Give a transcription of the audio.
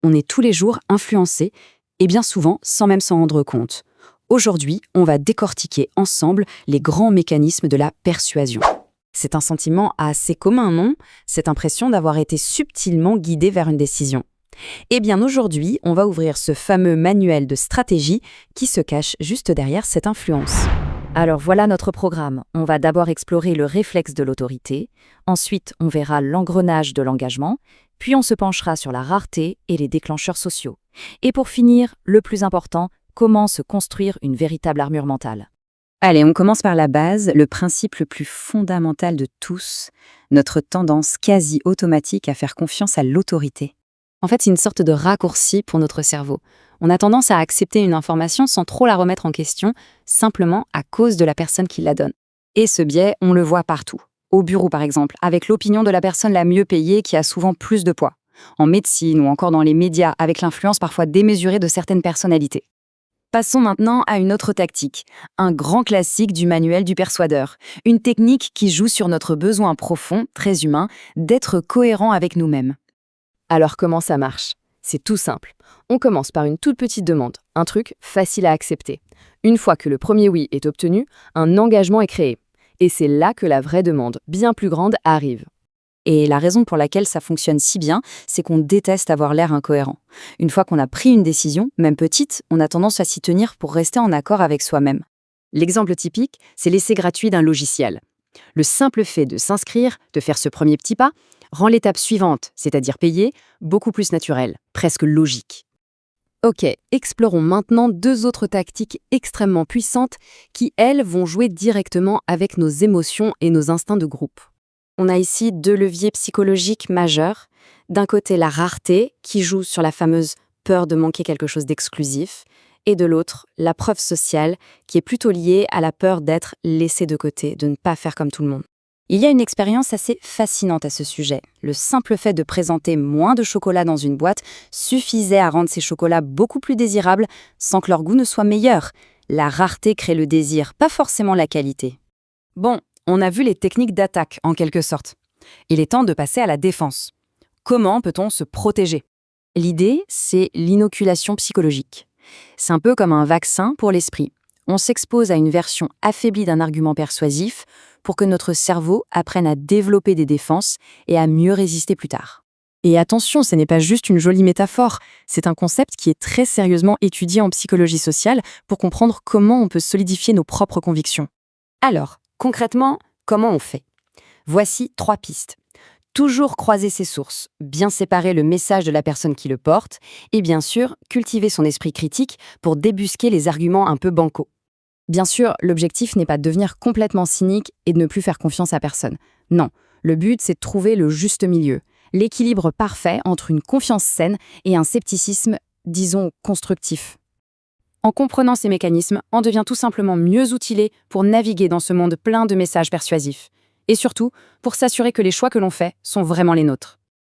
On est tous les jours influencés, et bien souvent sans même s'en rendre compte. Aujourd'hui, on va décortiquer ensemble les grands mécanismes de la persuasion. C'est un sentiment assez commun, non? Cette impression d'avoir été subtilement guidé vers une décision. Eh bien aujourd'hui, on va ouvrir ce fameux manuel de stratégie qui se cache juste derrière cette influence. Alors voilà notre programme. On va d'abord explorer le réflexe de l'autorité, ensuite on verra l'engrenage de l'engagement, puis on se penchera sur la rareté et les déclencheurs sociaux. Et pour finir, le plus important, comment se construire une véritable armure mentale. Allez, on commence par la base, le principe le plus fondamental de tous, notre tendance quasi automatique à faire confiance à l'autorité. En fait, c'est une sorte de raccourci pour notre cerveau. On a tendance à accepter une information sans trop la remettre en question, simplement à cause de la personne qui la donne. Et ce biais, on le voit partout. Au bureau, par exemple, avec l'opinion de la personne la mieux payée qui a souvent plus de poids. En médecine ou encore dans les médias, avec l'influence parfois démesurée de certaines personnalités. Passons maintenant à une autre tactique, un grand classique du manuel du persuadeur. Une technique qui joue sur notre besoin profond, très humain, d'être cohérent avec nous-mêmes. Alors comment ça marche? C'est tout simple. On commence par une toute petite demande, un truc facile à accepter. Une fois que le premier oui est obtenu, un engagement est créé. Et c'est là que la vraie demande, bien plus grande, arrive. Et la raison pour laquelle ça fonctionne si bien, c'est qu'on déteste avoir l'air incohérent. Une fois qu'on a pris une décision, même petite, on a tendance à s'y tenir pour rester en accord avec soi-même. L'exemple typique, c'est l'essai gratuit d'un logiciel. Le simple fait de s'inscrire, de faire ce premier petit pas, rend l'étape suivante, c'est-à-dire payer, beaucoup plus naturelle, presque logique. Ok, explorons maintenant deux autres tactiques extrêmement puissantes qui, elles, vont jouer directement avec nos émotions et nos instincts de groupe. On a ici deux leviers psychologiques majeurs. D'un côté, la rareté, qui joue sur la fameuse peur de manquer quelque chose d'exclusif, et de l'autre, la preuve sociale, qui est plutôt liée à la peur d'être laissé de côté, de ne pas faire comme tout le monde. Il y a une expérience assez fascinante à ce sujet. Le simple fait de présenter moins de chocolat dans une boîte suffisait à rendre ces chocolats beaucoup plus désirables sans que leur goût ne soit meilleur. La rareté crée le désir, pas forcément la qualité. Bon, on a vu les techniques d'attaque, en quelque sorte. Il est temps de passer à la défense. Comment peut-on se protéger? L'idée, c'est l'inoculation psychologique. C'est un peu comme un vaccin pour l'esprit. On s'expose à une version affaiblie d'un argument persuasif pour que notre cerveau apprenne à développer des défenses et à mieux résister plus tard. Et attention, ce n'est pas juste une jolie métaphore, c'est un concept qui est très sérieusement étudié en psychologie sociale pour comprendre comment on peut solidifier nos propres convictions. Alors, concrètement, comment on fait? Voici 3 pistes. Toujours croiser ses sources, bien séparer le message de la personne qui le porte, et bien sûr, cultiver son esprit critique pour débusquer les arguments un peu bancals. Bien sûr, l'objectif n'est pas de devenir complètement cynique et de ne plus faire confiance à personne. Non, le but c'est de trouver le juste milieu, l'équilibre parfait entre une confiance saine et un scepticisme, disons, constructif. En comprenant ces mécanismes, on devient tout simplement mieux outillé pour naviguer dans ce monde plein de messages persuasifs. Et surtout, pour s'assurer que les choix que l'on fait sont vraiment les nôtres.